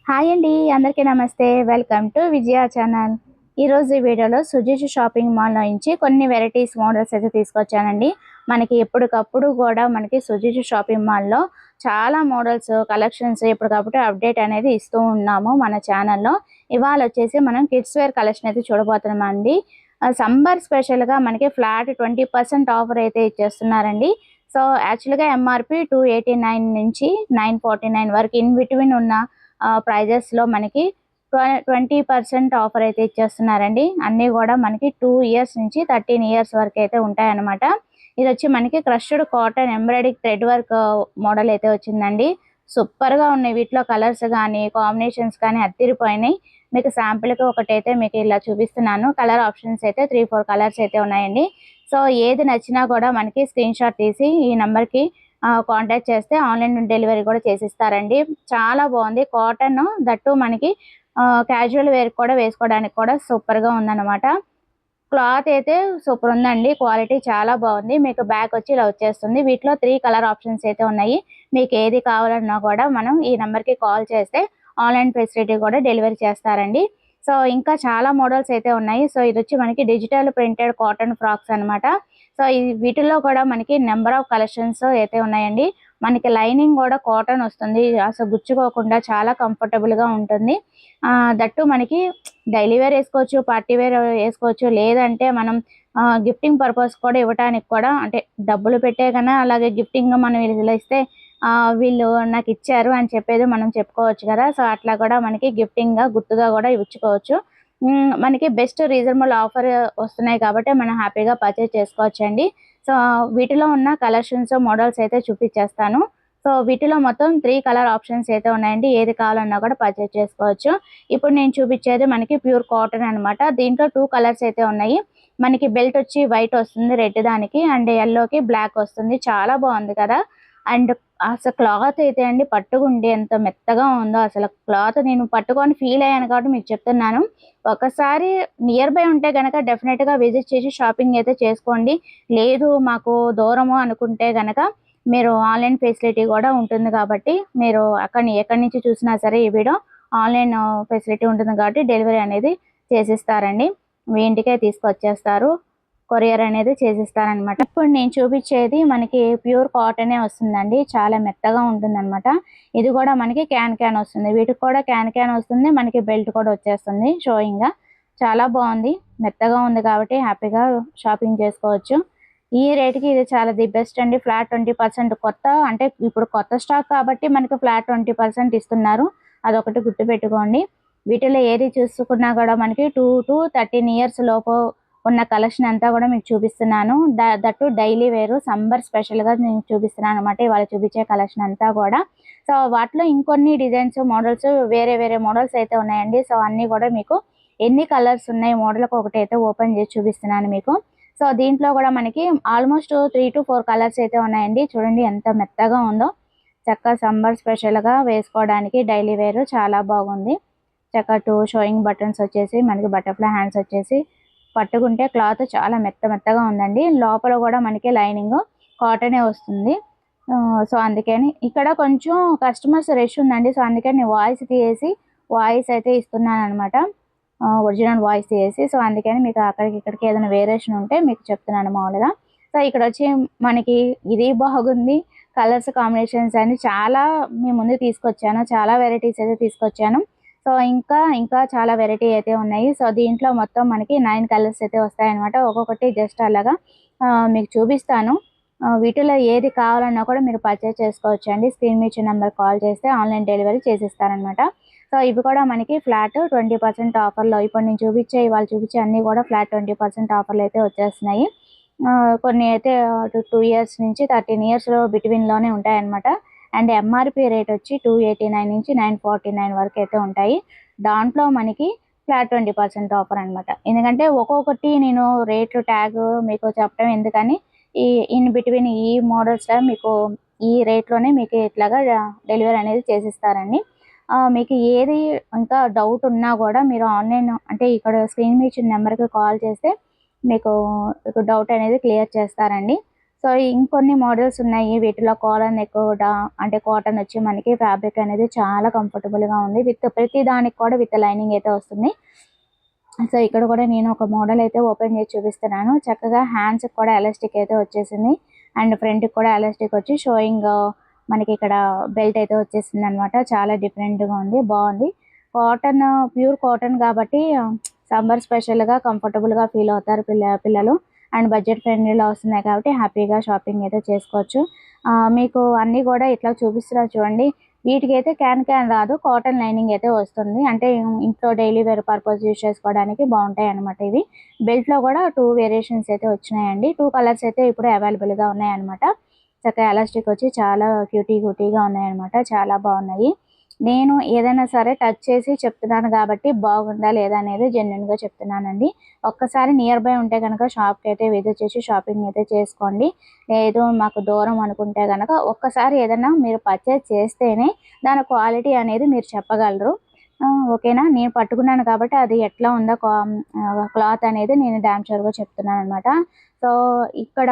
Hi అండి, అందరికీ నమస్తే. Welcome to Vijaya channel. ఈరోజు ఈ వీడియోలో సుజీష్ షాపింగ్ మాల్‌లో నుంచి కొన్ని వెరైటీస్ మోడల్స్ అయితే తీసుకొచ్చానండి. మనకి ఎప్పటికప్పుడు కూడా మనకి సుజీష్ షాపింగ్ మాల్‌లో చాలా మోడల్స్, కలెక్షన్స్ ఎప్పటికప్పుడు అప్డేట్ అనేది ఇస్తూ ఉన్నాము మన ఛానల్‌లో. ఇవాళ వచ్చేసి మనం కిడ్స్ వేర్ కలెక్షన్ అయితే చూడబోతున్నామండి. సమ్మర్ స్పెషల్‌గా మనకి ఫ్లాట్ 20% ఆఫర్ అయితే ఇచ్చేస్తున్నారండి. సో, యాక్చువల్‌గా ఎంఆర్‌పి 289 నుంచి 949 వరకు ఇన్ బిట్వీన్ ఉన్న ప్రైజెస్‌లో మనకి 20% ఆఫర్ అయితే ఇచ్చేస్తున్నారండి. అన్నీ కూడా మనకి 2 ఇయర్స్ నుంచి 13 ఇయర్స్ వరకు అయితే ఉంటాయన్నమాట. ఇదొచ్చి మనకి crushed cotton embroidery thread work model అయితే వచ్చిందండి. సూపర్‌గా ఉన్నాయి. వీటిలో కలర్స్ గానీ, కాంబినేషన్స్ కానీ అద్దిరిపోయినాయి. మీకు శాంపుల్‌కి ఒకటైతే మీకు ఇలా చూపిస్తున్నాను. కలర్ ఆప్షన్స్ అయితే 3, 4 కలర్స్ అయితే ఉన్నాయండి. సో, ఏది నచ్చినా కూడా మనకి స్క్రీన్‌షాట్ తీసి ఈ నంబర్‌కి కాంటాక్ట్ చేస్తే ఆన్‌లైన్ డెలివరీ కూడా చేసిస్తారండి. చాలా బాగుంది. కాటన్ దట్టు మనకి క్యాజువల్ వేర్ కూడా వేసుకోవడానికి కూడా సూపర్‌గా ఉందన్నమాట. క్లాత్ అయితే సూపర్ ఉందండి. క్వాలిటీ చాలా బాగుంది. మీకు బ్యాక్ వచ్చి ఇలా వచ్చేస్తుంది. వీటిలో 3 కలర్ ఆప్షన్స్ అయితే ఉన్నాయి. మీకు ఏది కావాలన్నా కూడా మనం ఈ నంబర్‌కి కాల్ చేస్తే ఆన్‌లైన్ ఫెసిలిటీ కూడా డెలివరీ చేస్తారండి. సో, ఇంకా చాలా మోడల్స్ అయితే ఉన్నాయి. సో, ఇదొచ్చి మనకి డిజిటల్ ప్రింటెడ్ కాటన్ ఫ్రాక్స్ అనమాట. సో, వీటిల్లో కూడా మనకి నంబర్ ఆఫ్ కలెక్షన్స్ అయితే ఉన్నాయండి. మనకి లైనింగ్ కూడా కాటన్ వస్తుంది. అసలు గుచ్చుకోకుండా చాలా కంఫర్టబుల్‌గా ఉంటుంది. దట్టు మనకి డైలీ వేర్ ఏసుకోవచ్చు, పార్టీ వేర్ ఏసుకోవచ్చు. లేదంటే మనం గిఫ్టింగ్ పర్పస్ కూడా ఇవ్వటానికి కూడా అంటే డబ్బులు పెట్టే కన్నా అలాగే గిఫ్టింగ్‌గా మనం ఇలా ఇస్తే వీళ్ళు నాకిచ్చారు అని చెప్పేది మనం చెప్పుకోవచ్చు కదా! సో, అట్లా కూడా మనకి గిఫ్టింగ్‌గా గుర్తుగా కూడా ఇచ్చుకోవచ్చు. మనకి బెస్ట్ రీజనబుల్ ఆఫర్ వస్తున్నాయి కాబట్టి మనం హ్యాపీగా పర్చేజ్ చేసుకోవచ్చండి. సో, వీటిలో ఉన్న కలెక్షన్స్, మోడల్స్ అయితే చూపిచ్చేస్తాను. సో, వీటిలో మొత్తం 3 కలర్ ఆప్షన్స్ అయితే ఉన్నాయండి. ఏది కావాలన్నా కూడా పర్చేజ్ చేసుకోవచ్చు. ఇప్పుడు నేను చూపిచ్చేది మనకి ప్యూర్ కాటన్ అనమాట. దీంట్లో 2 కలర్స్ అయితే ఉన్నాయి. మనకి బెల్ట్ వచ్చి వైట్ వస్తుంది రెడ్ దానికి. అండ్ యెల్లోకి బ్లాక్ వస్తుంది. చాలా బాగుంది కదా! అండ్ అసలు క్లాత్ అయితే అండి పట్టుకుంటే ఎంత మెత్తగా ఉందో అసలు క్లాత్ నేను పట్టుకొని ఫీల్ అయ్యాను కాబట్టి మీకు చెప్తున్నాను. ఒకసారి నియర్ బై ఉంటే గనక డెఫినిట్‌గా విజిట్ చేసి షాపింగ్ అయితే చేసుకోండి. లేదు మాకు దూరము అనుకుంటే గనక మీరు ఆన్‌లైన్ ఫెసిలిటీ కూడా ఉంటుంది కాబట్టి మీరు ఎక్కడి నుంచి చూసినా సరే ఈ వీడియో ఆన్‌లైన్ ఫెసిలిటీ ఉంటుంది కాబట్టి డెలివరీ అనేది చేసిస్తారండి. మీ ఇంటికే తీసుకొచ్చేస్తారు. కొరియర్ అనేది చేసిస్తారనమాట. ఇప్పుడు నేను చూపిచ్చేది మనకి ప్యూర్ కాటనే వస్తుందండి. చాలా మెత్తగా ఉంటుందనమాట. ఇది కూడా మనకి క్యాన్ వస్తుంది. వీటికి కూడా క్యాన్ వస్తుంది. మనకి బెల్ట్ కూడా వచ్చేస్తుంది షోయింగ్‌గా. చాలా బాగుంది. మెత్తగా ఉంది కాబట్టి హ్యాపీగా షాపింగ్ చేసుకోవచ్చు. ఈ రేట్‌కి ఇది చాలా ది బెస్ట్ అండి. ఫ్లాట్ 20% అంటే ఇప్పుడు కొత్త స్టాక్ కాబట్టి మనకి ఫ్లాట్ 20% ఇస్తున్నారు. అదొకటి గుర్తుపెట్టుకోండి. వీటిలో ఏది చూసుకున్నా కూడా మనకి 2-13 ఇయర్స్ లోపు ఉన్న కలెక్షన్ అంతా కూడా మీకు చూపిస్తున్నాను. దట్టు డైలీ వేరు సమ్మర్ స్పెషల్‌గా నేను చూపిస్తున్నాననమాట. ఇవాళ చూపించే కలెక్షన్ అంతా కూడా. సో, వాటిలో ఇంకొన్ని డిజైన్స్, మోడల్స్ వేరే వేరే మోడల్స్ అయితే ఉన్నాయండి. సో, అన్నీ కూడా మీకు ఎన్ని కలర్స్ ఉన్నాయి మోడల్‌కి ఒకటైతే ఓపెన్ చేసి చూపిస్తున్నాను మీకు. సో, దీంట్లో కూడా మనకి ఆల్మోస్ట్ 3-4 కలర్స్ అయితే ఉన్నాయండి. చూడండి ఎంత మెత్తగా ఉందో. చక్కగా సమ్మర్ స్పెషల్‌గా వేసుకోవడానికి డైలీ వేర్ చాలా బాగుంది. చక్కగా 2 షోయింగ్ బటన్స్ వచ్చేసి మనకి బటర్‌ఫ్లై హ్యాండ్స్ వచ్చేసి పట్టుకుంటే క్లాత్ చాలా మెత్తగా ఉందండి. లోపల కూడా మనకి లైనింగ్ కాటనే వస్తుంది. సో, అందుకని ఇక్కడ కొంచెం కస్టమర్స్ రష్ ఉందండి. సో, అందుకని నేను వాయిస్ తీసేసి వాయిస్ అయితే ఇస్తున్నాననమాట. ఒరిజినల్ వాయిస్ తీసేసి. సో, అందుకని మీకు అక్కడికి ఇక్కడికి ఏదైనా వేరియేషన్ ఉంటే మీకు చెప్తున్నాను మామూలుగా. సో, ఇక్కడొచ్చి మనకి ఇది బాగుంది. కలర్స్ కాంబినేషన్స్ అన్ని చాలా మీ ముందుకు తీసుకొచ్చాను. చాలా వెరైటీస్ అయితే తీసుకొచ్చాను. సో, ఇంకా చాలా వెరైటీ అయితే ఉన్నాయి. సో, దీంట్లో మొత్తం మనకి 9 కలర్స్ అయితే వస్తాయన్నమాట. ఒక్కొక్కటి జస్ట్ అలాగా మీకు చూపిస్తాను. వీటిలో ఏది కావాలన్నా కూడా మీరు పర్చేజ్ చేసుకోవచ్చండి. స్క్రీన్ మీద ఇచ్చిన నంబర్‌కి కాల్ చేస్తే ఆన్‌లైన్ డెలివరీ చేసిస్తారనమాట. సో, ఇవి కూడా మనకి ఫ్లాట్ 20% ఆఫర్‌లో ఇప్పుడు నేను ఇవాళ చూపించే అన్నీ కూడా ఫ్లాట్ 20% ఆఫర్‌లో అయితే వచ్చేస్తున్నాయి. కొన్ని అయితే 2 ఇయర్స్ నుంచి 13 ఇయర్స్ బిట్వీన్‌లోనే ఉంటాయన్నమాట. అండ్ ఎంఆర్‌పీ రేట్ వచ్చి 289 నుంచి 949 వరకు అయితే ఉంటాయి. దాంట్లో మనకి ఫ్లాట్ 20% ఆఫర్ అనమాట. ఎందుకంటే ఒక్కొక్కటి నేను రేట్ ట్యాగ్ మీకు చెప్పడం ఎందుకని ఈ ఇన్ బిట్వీన్ ఈ మోడల్స్‌లో మీకు ఈ రేట్‌లోనే మీకు ఇట్లాగా డెలివరీ అనేది చేసిస్తారండి. మీకు ఏది ఇంకా డౌట్ ఉన్నా కూడా మీరు ఆన్‌లైన్ అంటే ఇక్కడ స్క్రీన్ మీద ఇచ్చిన నెంబర్‌కి కాల్ చేస్తే మీకు డౌట్ అనేది క్లియర్ చేస్తారండి. సో ఇంకొన్ని మోడల్స్ ఉన్నాయి. వీటిలో కాలర్ నెక్ కూడా అంటే కాటన్ వచ్చి మనకి ఫ్యాబ్రిక్ అనేది చాలా కంఫర్టబుల్గా ఉంది. ప్రతి దానికి కూడా విత్ లైనింగ్ అయితే వస్తుంది. సో ఇక్కడ కూడా నేను ఒక మోడల్ అయితే ఓపెన్ చేసి చూపిస్తున్నాను. చక్కగా హ్యాండ్స్ కూడా ఎలాస్టిక్ అయితే వచ్చేసింది అండ్ ఫ్రంట్ కూడా ఎలాస్టిక్ వచ్చి షోయింగ్ మనకి ఇక్కడ బెల్ట్ అయితే వచ్చేసింది అనమాట. చాలా డిఫరెంట్గా ఉంది, బాగుంది. కాటన్ ప్యూర్ కాటన్ కాబట్టి సమ్మర్ స్పెషల్గా కంఫర్టబుల్గా ఫీల్ అవుతారు పిల్లలు అండ్ బడ్జెట్ ఫ్రెండ్లీలో వస్తున్నాయి కాబట్టి హ్యాపీగా షాపింగ్ అయితే చేసుకోవచ్చు. మీకు అన్నీ కూడా ఇట్లా చూపిస్తున్నా చూడండి. వీటికి అయితే క్యాన్ రాదు, కాటన్ లైనింగ్ అయితే వస్తుంది. అంటే ఇంట్లో డైలీ వేర్ పర్పస్ యూజ్ చేసుకోవడానికి బాగుంటాయి అనమాట. ఇవి బెల్ట్లో కూడా 2 వేరియేషన్స్ అయితే వచ్చినాయండి. 2 కలర్స్ అయితే ఇప్పుడు అవైలబుల్గా ఉన్నాయన్నమాట. చక్కగా ఎలాస్టిక్ వచ్చి చాలా క్యూటీగా ఉన్నాయన్నమాట. చాలా బాగున్నాయి. నేను ఏదైనా సరే టచ్ చేసి చెప్తున్నాను కాబట్టి బాగుందా లేదా అనేది జెన్యున్గా చెప్తున్నానండి. ఒక్కసారి నియర్ బై ఉంటే కనుక షాప్కి అయితే విజిట్ చేసి షాపింగ్ అయితే చేసుకోండి. లేదు మాకు దూరం అనుకుంటే కనుక ఒక్కసారి ఏదైనా మీరు పర్చేజ్ చేస్తేనే దాని క్వాలిటీ అనేది మీరు చెప్పగలరు. ఓకేనా. నేను పట్టుకున్నాను కాబట్టి అది ఎట్లా ఉందో క్లాత్ అనేది నేను డామ్ షూర్గా చెప్తున్నాను అనమాట. సో ఇక్కడ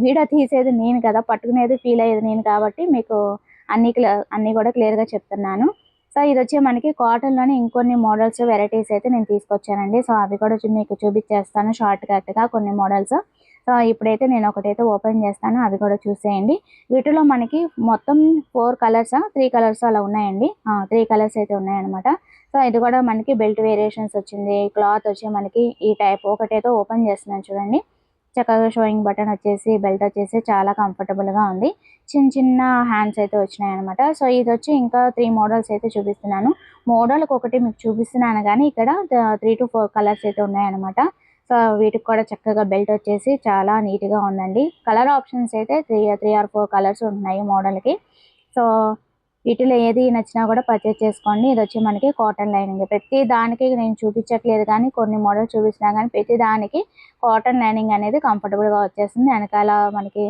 వీడియో తీసేది నేను కదా, పట్టుకునేది ఫీల్ అయ్యేది నేను కాబట్టి మీకు అన్నీ కూడా క్లియర్గా చెప్తున్నాను. సో ఇది వచ్చి మనకి కాటన్లోనే ఇంకొన్ని మోడల్స్ వెరైటీస్ అయితే నేను తీసుకొచ్చానండి. సో అవి కూడా మీకు చూపించేస్తాను షార్ట్ కట్గా కొన్ని మోడల్స్. సో ఇప్పుడైతే నేను ఒకటైతే ఓపెన్ చేస్తాను, అవి కూడా చూసేయండి. వీటిలో మనకి మొత్తం 4 కలర్స్ 3 కలర్స్ అలా ఉన్నాయండి. 3 కలర్స్ అయితే ఉన్నాయన్నమాట. సో ఇది కూడా మనకి బెల్ట్ వేరియేషన్స్ వచ్చింది. క్లాత్ వచ్చి మనకి ఈ టైప్ ఒకటైతే ఓపెన్ చేస్తున్నాను చూడండి. చక్కగా షోయింగ్ బటన్ వచ్చేసి బెల్ట్ వచ్చేసి చాలా కంఫర్టబుల్గా ఉంది. చిన్న హ్యాండ్స్ అయితే వచ్చినాయి అనమాట. సో ఇది వచ్చి ఇంకా 3 మోడల్స్ అయితే చూపిస్తున్నాను. మోడల్కి ఒకటి మీకు చూపిస్తున్నాను కానీ ఇక్కడ 3 to 4 కలర్స్ అయితే ఉన్నాయన్నమాట. సో వీటికి కూడా చక్కగా బెల్ట్ వచ్చేసి చాలా నీట్గా ఉందండి. కలర్ ఆప్షన్స్ అయితే 3 or 4 కలర్స్ ఉన్నాయి మోడల్కి. సో వీటిలో ఏది నచ్చినా కూడా పర్చేజ్ చేసుకోండి. ఇది వచ్చి మనకి కాటన్ లైనింగ్. ప్రతి దానికి నేను చూపించట్లేదు కానీ కొన్ని మోడల్స్ చూపిస్తున్నా కానీ ప్రతి దానికి కాటన్ లైనింగ్ అనేది కంఫర్టబుల్గా వచ్చేసింది. వెనకాల మనకి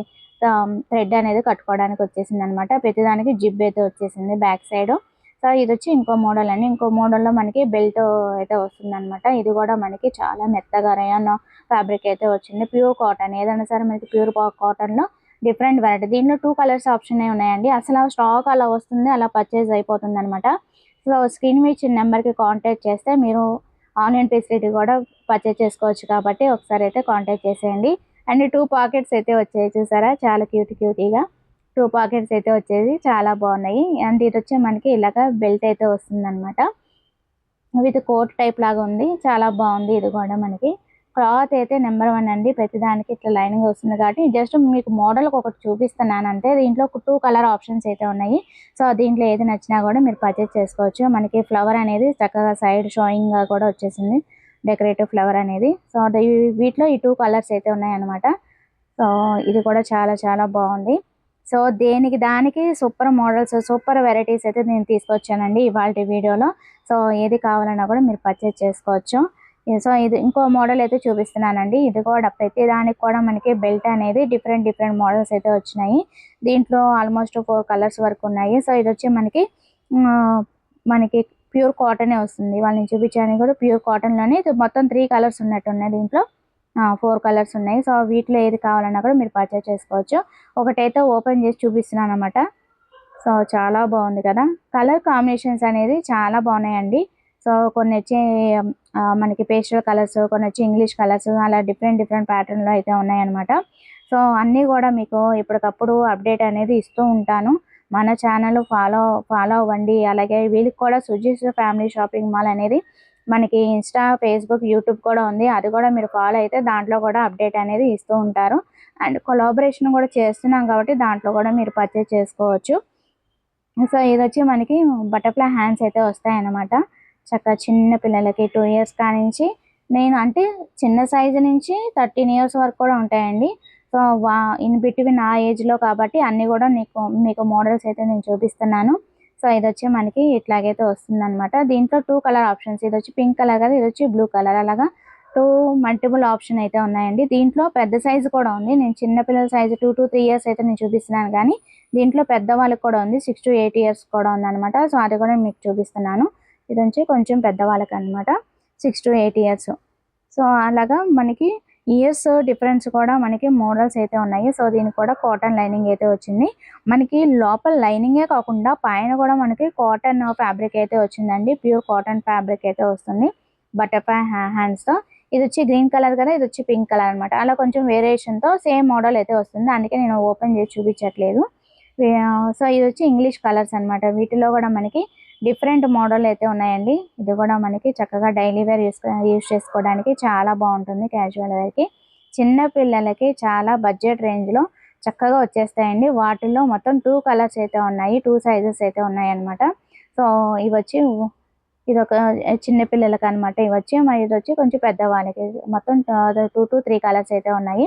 థ్రెడ్ అనేది కట్టుకోవడానికి వచ్చేసింది అనమాట. ప్రతి దానికి జిబ్ అయితే వచ్చేసింది బ్యాక్ సైడ్. సో ఇది వచ్చి ఇంకో మోడల్ అండి. ఇంకో మోడల్లో మనకి బెల్ట్ అయితే వస్తుంది అనమాట. ఇది కూడా మనకి చాలా మెత్తగా రయాన్ ఫ్యాబ్రిక్ అయితే వచ్చింది. ప్యూర్ కాటన్ ఏదైనా సరే మనకి ప్యూర్ కాటన్లో డిఫరెంట్ వెరైటీ. దీంట్లో 2 కలర్స్ ఆప్షన్ ఉన్నాయండి. అసలు స్టాక్ అలా వస్తుంది, అలా పర్చేజ్ అయిపోతుంది అనమాట. సో స్క్రీన్ మీద ఇచ్చిన నెంబర్కి కాంటాక్ట్ చేస్తే మీరు ఆన్లైన్ ఫెసిలిటీ కూడా పర్చేజ్ చేసుకోవచ్చు కాబట్టి ఒకసారి అయితే కాంటాక్ట్ చేసేయండి. అండ్ 2 పాకెట్స్ అయితే వచ్చాయి చూసారా, చాలా క్యూటీగా 2 పాకెట్స్ అయితే వచ్చేది, చాలా బాగున్నాయి. అండ్ ఇది వచ్చి మనకి ఇలాగా బెల్ట్ అయితే వస్తుంది అనమాట. విత్ కోట్ టైప్ లాగా ఉంది, చాలా బాగుంది. ఇది కూడా మనకి క్లాత్ అయితే నెంబర్ 1 అండి. ప్రతిదానికి ఇట్లా లైనింగ్ వస్తుంది కాబట్టి జస్ట్ మీకు మోడల్కి ఒకటి చూపిస్తున్నాను అంతే. దీంట్లో 2 కలర్ ఆప్షన్స్ అయితే ఉన్నాయి. సో దీంట్లో ఏది నచ్చినా కూడా మీరు పర్చేజ్ చేసుకోవచ్చు. మనకి ఫ్లవర్ అనేది చక్కగా సైడ్ షోయింగ్గా కూడా వచ్చేసింది, డెకరేటివ్ ఫ్లవర్ అనేది. సో వీటిలో ఈ 2 కలర్స్ అయితే ఉన్నాయన్నమాట. సో ఇది కూడా చాలా బాగుంది. సో దానికి సూపర్ మోడల్స్, సూపర్ వెరైటీస్ అయితే నేను తీసుకొచ్చానండి ఇవాళ వీడియోలో. సో ఏది కావాలన్నా కూడా మీరు పర్చేజ్ చేసుకోవచ్చు. సో ఇది ఇంకో మోడల్ అయితే చూపిస్తున్నానండి. ఇది కూడా ప్రతి దానికి కూడా మనకి బెల్ట్ అనేది డిఫరెంట్ మోడల్స్ అయితే వచ్చినాయి. దీంట్లో ఆల్మోస్ట్ 4 కలర్స్ వరకు ఉన్నాయి. సో ఇది వచ్చి మనకి ప్యూర్ కాటనే వస్తుంది. వాళ్ళని చూపించాను కూడా ప్యూర్ కాటన్లోనే. మొత్తం 3 కలర్స్ ఉన్నట్టున్నాయి. దీంట్లో 4 కలర్స్ ఉన్నాయి. సో వీటిలో ఏది కావాలన్నా కూడా మీరు పర్చేజ్ చేసుకోవచ్చు. ఒకటైతే ఓపెన్ చేసి చూపిస్తున్నాను అనమాట. సో చాలా బాగుంది కదా, కలర్ కాంబినేషన్స్ అనేది చాలా బాగున్నాయండి. సో కొన్ని వచ్చి మనకి పేస్టల్ కలర్స్, కొన్ని వచ్చి ఇంగ్లీష్ కలర్స్, అలా డిఫరెంట్ ప్యాటర్న్లో అయితే ఉన్నాయన్నమాట. సో అన్నీ కూడా మీకు ఎప్పటికప్పుడు అప్డేట్ అనేది ఇస్తూ ఉంటాను. మన ఛానల్ ఫాలో అవ్వండి. అలాగే వీళ్ళకి కూడా సుజీస్ ఫ్యామిలీ షాపింగ్ మాల్ అనేది మనకి ఇన్స్టా, ఫేస్బుక్, యూట్యూబ్ కూడా ఉంది. అది కూడా మీరు ఫాలో అయితే దాంట్లో కూడా అప్డేట్ అనేది ఇస్తూ ఉంటారు. అండ్ కొలాబరేషన్ కూడా చేస్తున్నాం కాబట్టి దాంట్లో కూడా మీరు పర్చేజ్ చేసుకోవచ్చు. సో ఇది వచ్చి మనకి బటర్ఫ్లై హ్యాండ్స్ అయితే వస్తాయన్నమాట. చక్కగా చిన్న పిల్లలకి 2 ఇయర్స్ కానించి నేను అంటే చిన్న సైజు నుంచి 13 ఇయర్స్ వరకు కూడా ఉంటాయండి. సో ఇన్ బిట్వీన్ ఆ ఏజ్లో కాబట్టి అన్నీ కూడా మీకు మోడల్స్ అయితే నేను చూపిస్తున్నాను. సో ఇది వచ్చి మనకి ఇట్లాగైతే వస్తుందన్నమాట. దీంట్లో 2 కలర్ ఆప్షన్స్, ఇది వచ్చి పింక్ కలర్ కదా, ఇది వచ్చి బ్లూ కలర్, అలాగా 2 మల్టిపుల్ ఆప్షన్ అయితే ఉన్నాయండి. దీంట్లో పెద్ద సైజు కూడా ఉంది. నేను చిన్నపిల్లల సైజు 2 to 3 ఇయర్స్ అయితే నేను చూపిస్తున్నాను కానీ దీంట్లో పెద్దవాళ్ళకి కూడా ఉంది, 6 to 8 ఇయర్స్ కూడా ఉందన్నమాట. సో అది కూడా మీకు చూపిస్తున్నాను. ఇది వచ్చి కొంచెం పెద్దవాళ్ళకి అనమాట, 6 to 8 ఇయర్స్. సో అలాగా మనకి ఇయర్స్ డిఫరెన్స్ కూడా మనకి మోడల్స్ అయితే ఉన్నాయి. సో దీనికి కూడా కాటన్ లైనింగ్ అయితే వచ్చింది. మనకి లోపల లైనింగే కాకుండా పైన కూడా మనకి కాటన్ ఫ్యాబ్రిక్ అయితే వచ్చిందండి. ప్యూర్ కాటన్ ఫ్యాబ్రిక్ అయితే వస్తుంది బటర్ఫ్లై హ్యాండ్స్తో. ఇది వచ్చి గ్రీన్ కలర్ కదా, ఇది వచ్చి పింక్ కలర్ అనమాట. అలా కొంచెం వేరియేషన్తో సేమ్ మోడల్ అయితే వస్తుంది. అందుకే నేను ఓపెన్ చేసి చూపించట్లేదు. సో ఇది వచ్చి ఇంగ్లీష్ కలర్స్ అనమాట. వీటిలో కూడా మనకి డిఫరెంట్ మోడల్ అయితే ఉన్నాయండి. ఇది కూడా మనకి చక్కగా డైలీ వేర్ యూస్ చేసుకోవడానికి చాలా బాగుంటుంది. క్యాజువల్ వేర్కి చిన్న పిల్లలకి చాలా బడ్జెట్ రేంజ్లో చక్కగా వచ్చేస్తాయండి. వాటిల్లో మొత్తం 2 కలర్స్ అయితే ఉన్నాయి, 2 సైజెస్ అయితే ఉన్నాయి అనమాట. సో ఇవి వచ్చి ఇది ఒక చిన్న పిల్లలకి అనమాట. ఇవి వచ్చి మరి ఇది వచ్చి కొంచెం పెద్దవాళ్ళకి మొత్తం 2 to 3 కలర్స్ అయితే ఉన్నాయి.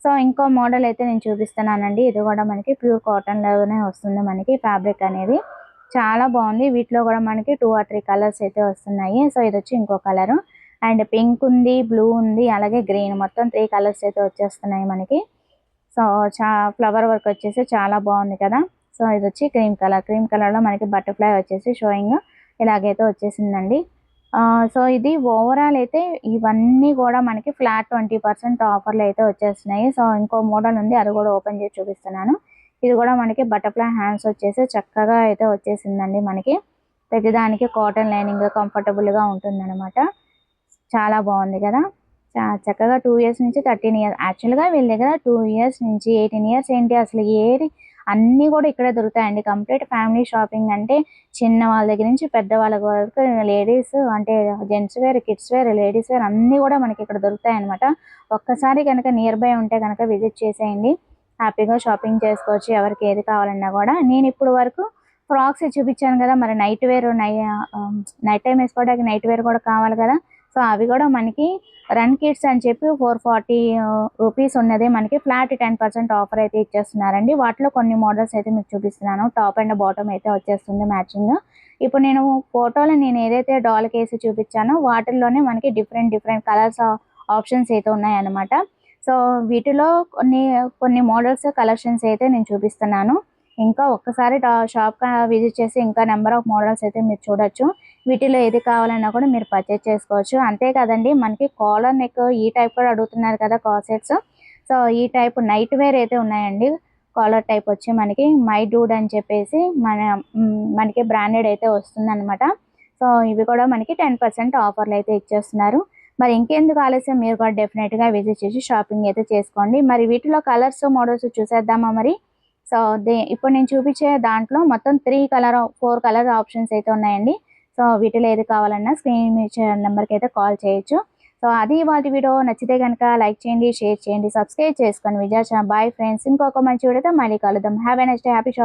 సో ఇంకో మోడల్ అయితే నేను చూపిస్తున్నానండి. ఇది కూడా మనకి ప్యూర్ కాటన్ లాగానే వస్తుంది మనకి ఫ్యాబ్రిక్ అనేది. చాలా బాగుంది. వీటిలో కూడా మనకి 2 or 3 కలర్స్ అయితే వస్తున్నాయి. సో ఇది వచ్చి ఇంకో కలరు అండ్ పింక్ ఉంది, బ్లూ ఉంది, అలాగే గ్రీన్, మొత్తం 3 కలర్స్ అయితే వచ్చేస్తున్నాయి మనకి. సో ఫ్లవర్ వర్క్ వచ్చేసి చాలా బాగుంది కదా. సో ఇది వచ్చి క్రీమ్ కలర్లో మనకి బటర్ఫ్లై వచ్చేసి షోయింగ్ ఇలాగైతే వచ్చేసిందండి. సో ఇది ఓవరాల్ అయితే ఇవన్నీ కూడా మనకి ఫ్లాట్ 20% ఆఫర్లు అయితే వచ్చేస్తున్నాయి. సో ఇంకో మోడల్ ఉంది, అది కూడా ఓపెన్ చేసి చూపిస్తున్నాను. ఇది కూడా మనకి బటర్ఫ్లై హ్యాండ్స్ వచ్చేసి చక్కగా అయితే వచ్చేసిందండి. మనకి ప్రతిదానికి కాటన్ లైనింగ్ కంఫర్టబుల్గా ఉంటుందన్నమాట. చాలా బాగుంది కదా. చక్కగా 2 ఇయర్స్ నుంచి 13 ఇయర్స్, యాక్చువల్గా వీళ్ళ దగ్గర 2 ఇయర్స్ నుంచి 18 ఇయర్స్ ఏంటి అసలు ఏది అన్నీ కూడా ఇక్కడే దొరుకుతాయండి. కంప్లీట్ ఫ్యామిలీ షాపింగ్ అంటే చిన్న వాళ్ళ దగ్గర నుంచి పెద్ద వాళ్ళ వరకు, లేడీస్ అంటే gents wear, kids wear, ladies wear అన్నీ కూడా మనకి ఇక్కడ దొరుకుతాయి అనమాట. ఒక్కసారి కనుక నియర్ బై ఉంటే కనుక విజిట్ చేసేయండి. హ్యాపీగా షాపింగ్ చేసుకోవచ్చు ఎవరికి ఏది కావాలన్నా కూడా. నేను ఇప్పుడు వరకు ఫ్రాక్స్ చూపించాను కదా, మరి నైట్ టైం వేసుకోవడానికి నైట్ వేర్ కూడా కావాలి కదా. సో అవి కూడా మనకి రన్ కిట్స్ అని చెప్పి 440 రూపీస్ ఉన్నది మనకి ఫ్లాట్ 10% ఆఫర్ అయితే ఇచ్చేస్తున్నారండి. వాటిలో కొన్ని మోడల్స్ అయితే మీకు చూపిస్తున్నాను. టాప్ అండ్ బాటమ్ అయితే వచ్చేస్తుంది మ్యాచింగ్. ఇప్పుడు నేను ఫోటోలో నేను ఏదైతే డాల్ కేసి చూపించానో వాటిల్లోనే మనకి డిఫరెంట్ కలర్స్ ఆప్షన్స్ అయితే ఉన్నాయన్నమాట. సో వీటిలో కొన్ని మోడల్స్ కలెక్షన్స్ అయితే నేను చూపిస్తున్నాను. ఇంకా ఒక్కసారి షాప్ విజిట్ చేసి ఇంకా నెంబర్ ఆఫ్ మోడల్స్ అయితే మీరు చూడొచ్చు. వీటిలో ఏది కావాలన్నా కూడా మీరు పర్చేస్ చేసుకోవచ్చు. అంతే కదండి, మనకి కాలర్ నెక్ ఈ టైప్ కూడా అడుగుతున్నారు కదా కార్సెట్స్. సో ఈ టైప్ నైట్ వేర్ అయితే ఉన్నాయండి. కాలర్ టైప్ వచ్చి మనకి మై డూడ్ అని చెప్పేసి మనకి బ్రాండెడ్ అయితే వస్తుంది అనమాట. సో ఇవి కూడా మనకి 10% ఆఫర్లు అయితే ఇచ్చేస్తున్నారు. మరి ఇంకెందుకు ఆలస్యం, మీరు కూడా డెఫినెట్గా విజిట్ చేసి షాపింగ్ అయితే చేసుకోండి. మరి వీటిలో కలర్స్ మోడల్స్ చూసేద్దామా మరి. సో ఇప్పుడు నేను చూపించే దాంట్లో మొత్తం 4 కలర్ ఆప్షన్స్ అయితే ఉన్నాయండి. సో వీటిలో ఏది కావాలన్నా స్క్రీన్ ఇచ్చే నెంబర్కి అయితే కాల్ చేయొచ్చు. సో అది వాటి వీడియో నచ్చితే కనుక లైక్ చేయండి, షేర్ చేయండి, సబ్స్క్రైబ్ చేసుకోండి. విజయ. బాయ్ ఫ్రెండ్స్, ఇంకొక మంచి వీడియోతో మళ్ళీ కలుద్దాం. Have a nice day, happy shopping.